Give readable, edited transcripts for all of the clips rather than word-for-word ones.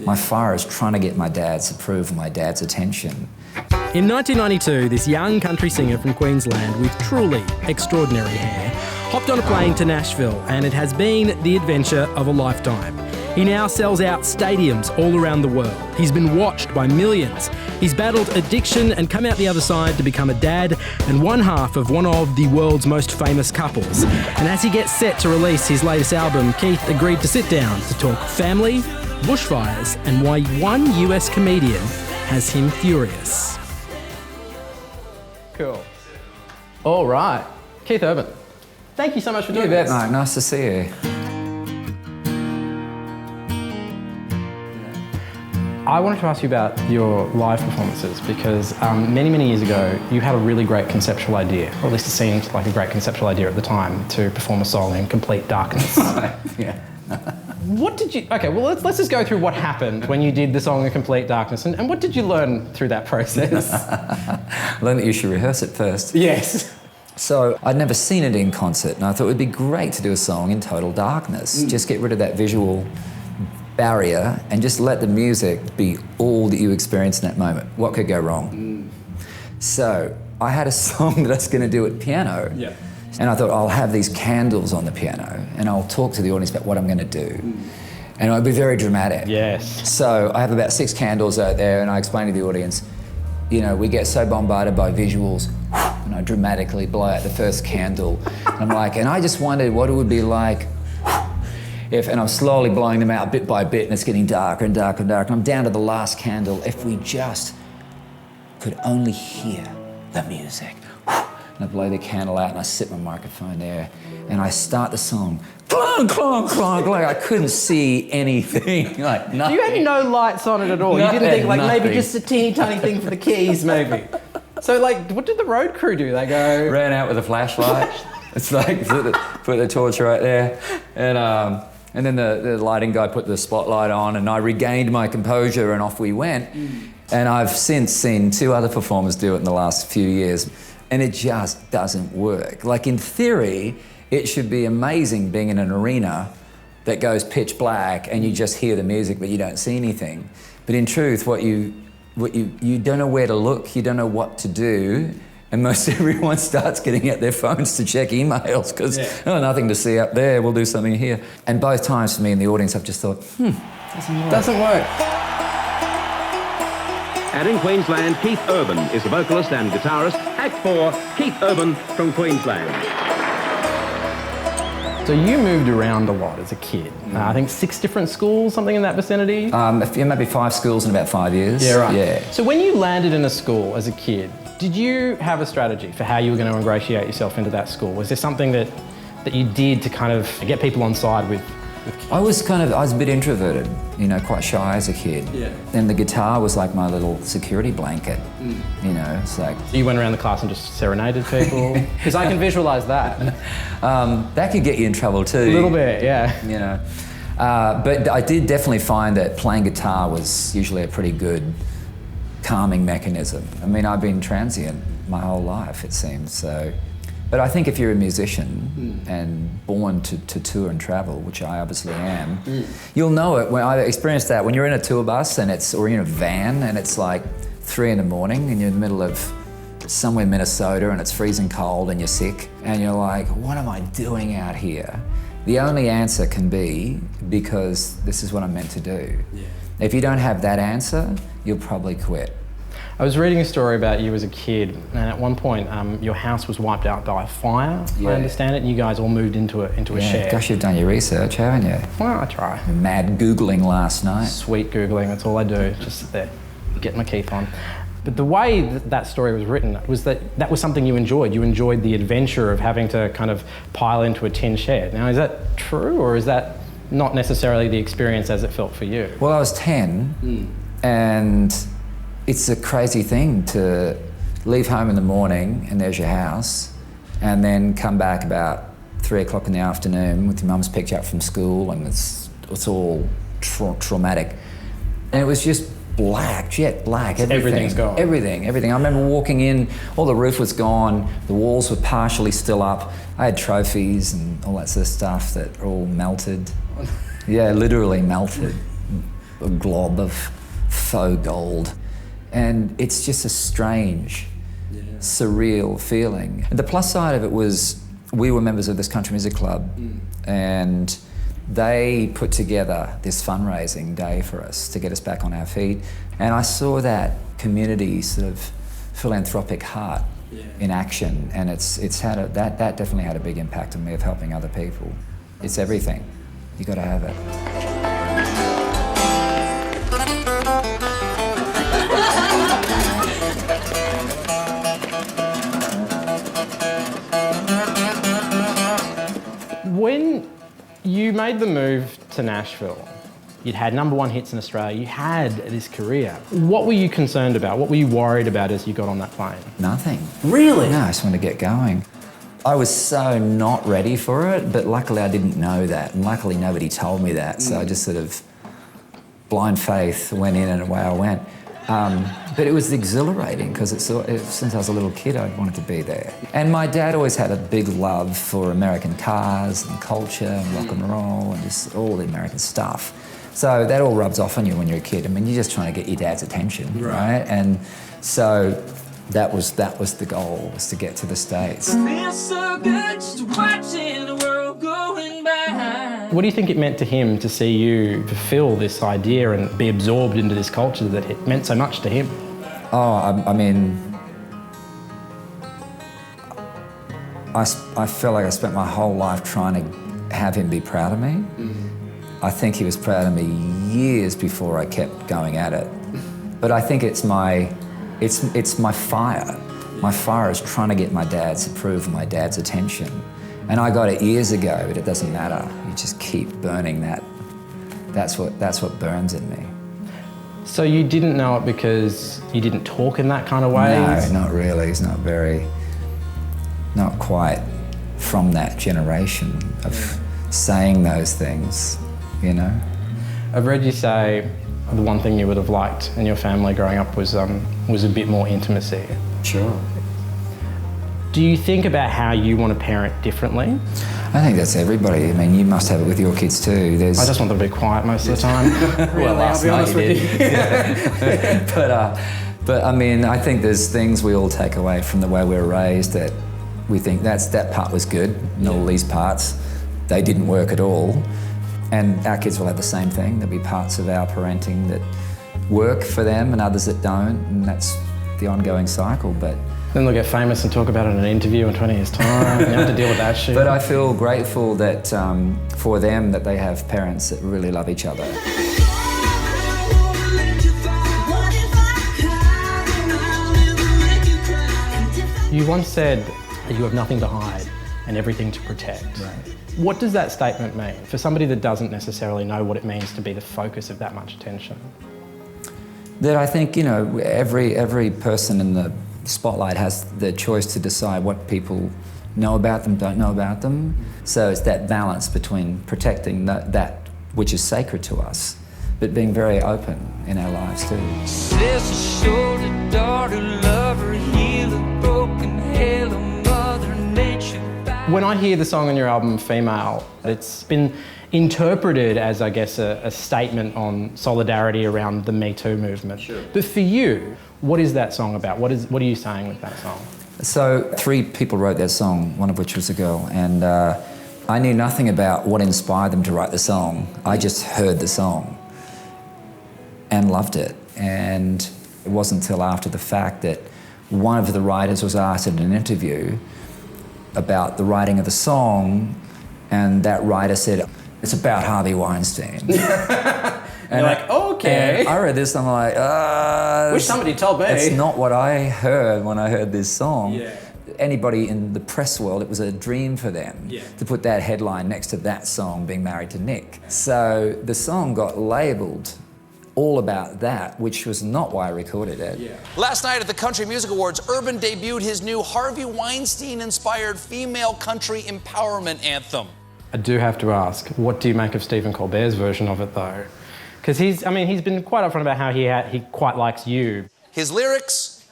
My fire is trying to get my dad's approval, my dad's attention. In 1992, this young country singer from Queensland with truly extraordinary hair hopped on a plane to Nashville, and it has been the adventure of a lifetime. He now sells out stadiums all around the world. He's been watched by millions. He's battled addiction and come out the other side to become a dad and one half of one of the world's most famous couples. And as he gets set to release his latest album, Keith agreed to sit down to talk family, bushfires, and why one US comedian has him furious. Cool. All right. Keith Urban, thank you so much for doing You bet, this. mate. Nice to see you. I wanted to ask you about your live performances because many, many years ago, you had a really great conceptual idea, or at least it seemed like a great conceptual idea at the time, to perform a song in complete darkness. Yeah. What did you... Okay, well, let's just go through what happened when you did the song in complete darkness, and what did you learn through that process? Learn that you should rehearse it first. Yes. So I'd never seen it in concert, and I thought it would be great to do a song in total darkness. Just get rid of that visual barrier and just let the music be all that you experience in that moment. What could go wrong? So I had a song that I was going to do at piano. Yeah. And I thought, I'll have these candles on the piano and I'll talk to the audience about what I'm going to do. And it'll be very dramatic. Yes. So I have about 6 candles out there and I explain to the audience, you know, we get so bombarded by visuals, and I dramatically blow out the first candle. And I'm like, and I just wondered what it would be like if, and I'm slowly blowing them out bit by bit, and it's getting darker and darker and darker. And I'm down to the last candle. If we just could only hear the music. And I blow the candle out and I sit my microphone there and I start the song. Clong, clong, clong, clong. I couldn't see anything, like nothing. You had no lights on it at all. You didn't think, like, maybe just a teeny tiny thing for the keys, maybe. So, like, what did the road crew do? They go... Ran out with a flashlight. It's like, put the torch right there. And then the lighting guy put the spotlight on and I regained my composure and off we went. And I've since seen 2 other performers do it in the last few years. And it just doesn't work. Like in theory, it should be amazing being in an arena that goes pitch black and you just hear the music but you don't see anything. But in truth, you don't know where to look, you don't know what to do, and most everyone starts getting out their phones to check emails because, nothing to see up there, we'll do something here. And both times for me in the audience, I've just thought, doesn't work. And in Queensland, Keith Urban is the vocalist and guitarist. Act 4, Keith Urban from Queensland. So you moved around a lot as a kid. I think 6 different schools, something in that vicinity? Maybe 5 schools in about 5 years. Yeah, right. Yeah. So when you landed in a school as a kid, did you have a strategy for how you were going to ingratiate yourself into that school? Was there something that you did to kind of get people on side with kids? I was a bit introverted, you know, quite shy as a kid. Yeah. And the guitar was like my little security blanket, you know, it's like... You went around the class and just serenaded people? Because I can visualise that. that could get you in trouble too. A little bit, yeah. You know. But I did definitely find that playing guitar was usually a pretty good calming mechanism. I mean, I've been transient my whole life, it seems, so... But I think if you're a musician and born to tour and travel, which I obviously am, you'll know it. When I experienced that, when you're in a tour bus or in a van and it's like 3 in the morning and you're in the middle of somewhere in Minnesota and it's freezing cold and you're sick and you're like, what am I doing out here? The only answer can be because this is what I'm meant to do. Yeah. If you don't have that answer, you'll probably quit. I was reading a story about you as a kid, and at one point, your house was wiped out by a fire. I understand it, and you guys all moved into a shed. Gosh, you've done your research, haven't you? Well, I try. Mad Googling last night. Sweet Googling, that's all I do. Just sit there, get my Keith on. But the way that story was written was that was something you enjoyed. You enjoyed the adventure of having to kind of pile into a tin shed. Now, is that true, or is that not necessarily the experience as it felt for you? Well, I was 10, and it's a crazy thing to leave home in the morning and there's your house, and then come back about 3 o'clock in the afternoon with your mum's picked you up from school and it's all traumatic. And it was just black, jet black, everything. Everything's gone. Everything. I remember walking in, all the roof was gone, the walls were partially still up. I had trophies and all that sort of stuff that are all melted. Yeah, literally melted. a glob of faux gold. And it's just a strange, surreal feeling. The plus side of it was we were members of this country music club and they put together this fundraising day for us to get us back on our feet. And I saw that community sort of philanthropic heart in action, and it's had that definitely had a big impact on me of helping other people. It's everything. You got to have it. When you made the move to Nashville, you'd had #1 hits in Australia, you had this career. What were you concerned about? What were you worried about as you got on that plane? Nothing. Really? No, I just wanted to get going. I was so not ready for it, but luckily I didn't know that, and luckily nobody told me that, so I just sort of blind faith went in and away I went. But it was exhilarating because since I was a little kid I wanted to be there. And my dad always had a big love for American cars and culture and rock and roll and just all the American stuff. So that all rubs off on you when you're a kid. I mean, you're just trying to get your dad's attention, right? And so that was the goal, was to get to the States. Feels so good just watching the world going by. What do you think it meant to him to see you fulfill this idea and be absorbed into this culture that it meant so much to him? Oh, I mean, I feel like I spent my whole life trying to have him be proud of me. I think he was proud of me years before I kept going at it. But I think it's my fire. My fire is trying to get my dad's approval, my dad's attention. And I got it years ago, but it doesn't matter. You just keep burning that. That's what burns in me. So you didn't know it because you didn't talk in that kind of way? No, not really. He's not quite from that generation of saying those things, you know? I've read you say the one thing you would have liked in your family growing up was a bit more intimacy. Sure. Do you think about how you want to parent differently? I think that's everybody. I mean, you must have it with your kids too. I just want them to be quiet most of the time. Well, last night you did. But I mean, I think there's things we all take away from the way we were raised that we think that part was good, and all these parts, they didn't work at all. And our kids will have the same thing. There'll be parts of our parenting that work for them and others that don't, and that's the ongoing cycle. But then they'll get famous and talk about it in an interview in 20 years' time. You have to deal with that shit. But I feel grateful that for them that they have parents that really love each other. You once said that you have nothing to hide and everything to protect. Right. What does that statement mean for somebody that doesn't necessarily know what it means to be the focus of that much attention? That I think, you know, every person in the spotlight has the choice to decide what people know about them, don't know about them. So it's that balance between protecting that which is sacred to us, but being very open in our lives too. Sister, shoulder, daughter, lover, healer, broken, halo, mother, nature. When I hear the song on your album, Female, it's been interpreted as, I guess, a statement on solidarity around the Me Too movement. Sure. But for you, what is that song about? What are you saying with that song? So 3 people wrote that song, one of which was a girl, and I knew nothing about what inspired them to write the song. I just heard the song and loved it. And it wasn't until after the fact that one of the writers was asked in an interview about the writing of the song, and that writer said, "It's about Harvey Weinstein." And you're like, okay. And I read this and I'm like, wish somebody told me. It's not what I heard when I heard this song. Yeah. Anybody in the press world, it was a dream for them to put that headline next to that song, Being Married to Nick. So the song got labelled all about that, which was not why I recorded it. Yeah. Last night at the Country Music Awards, Urban debuted his new Harvey Weinstein-inspired female country empowerment anthem. I do have to ask, what do you make of Stephen Colbert's version of it, though? Because he's been quite upfront about how he quite likes you. His lyrics,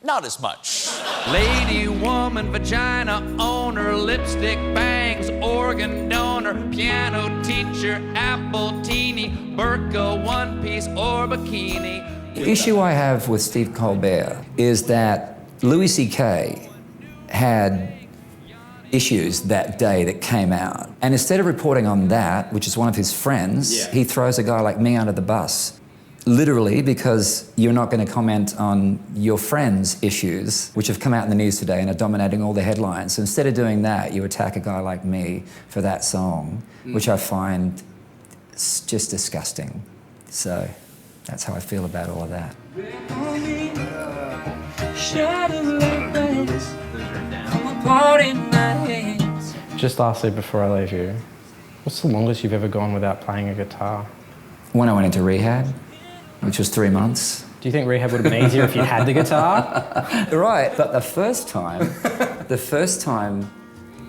not as much. Lady, woman, vagina owner, lipstick, bangs, organ donor, piano teacher, apple teeny, burqa, one piece or bikini. The issue I have with Steve Colbert is that Louis C.K. had issues that day that came out. And instead of reporting on that, which is one of his friends, he throws a guy like me under the bus. Literally, because you're not going to comment on your friend's issues, which have come out in the news today and are dominating all the headlines. So instead of doing that, you attack a guy like me for that song, which I find just disgusting. So that's how I feel about all of that. Just lastly, before I leave you, what's the longest you've ever gone without playing a guitar? When I went into rehab, which was 3 months. Do you think rehab would have been easier if you had the guitar? Right, but the first time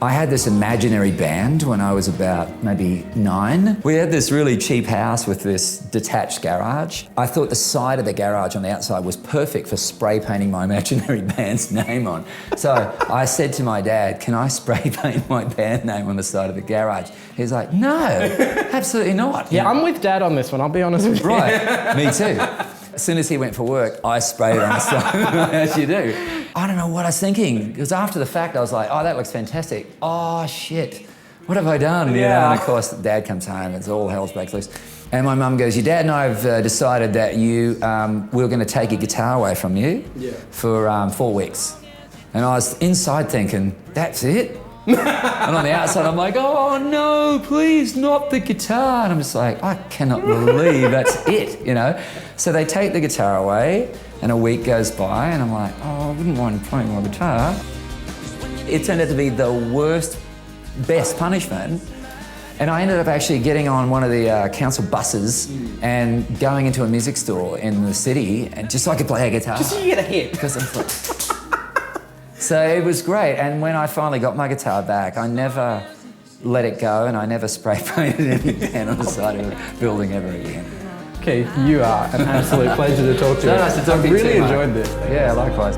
I had this imaginary band when I was about maybe 9. We had this really cheap house with this detached garage. I thought the side of the garage on the outside was perfect for spray painting my imaginary band's name on. So I said to my dad, can I spray paint my band name on the side of the garage? He's like, no, absolutely not. Yeah, I'm with Dad on this one, I'll be honest with you. Right, me too. As soon as he went for work, I sprayed it on the side, as you do. I don't know what I was thinking, because after the fact, I was like, oh, that looks fantastic. Oh, shit, what have I done? You know, and of course, Dad comes home, it's all hell's breaks loose. And my mum goes, your dad and I have decided that we're going to take your guitar away from you for 4 weeks. And I was inside thinking, that's it? And on the outside, I'm like, oh no, please, not the guitar. And I'm just like, I cannot believe that's it, you know? So they take the guitar away, and a week goes by, and I'm like, oh, I wouldn't mind playing my guitar. It turned out to be the worst, best punishment. And I ended up actually getting on one of the council buses and going into a music store in the city, and just so I could play a guitar. Just so you get a hit. Because I'm like... So it was great, and when I finally got my guitar back, I never let it go, and I never spray painted it again on the side of a building ever again. Keith, you are an absolute pleasure to talk to. So nice to talk to you I really too, mate. enjoyed this. Yeah, likewise.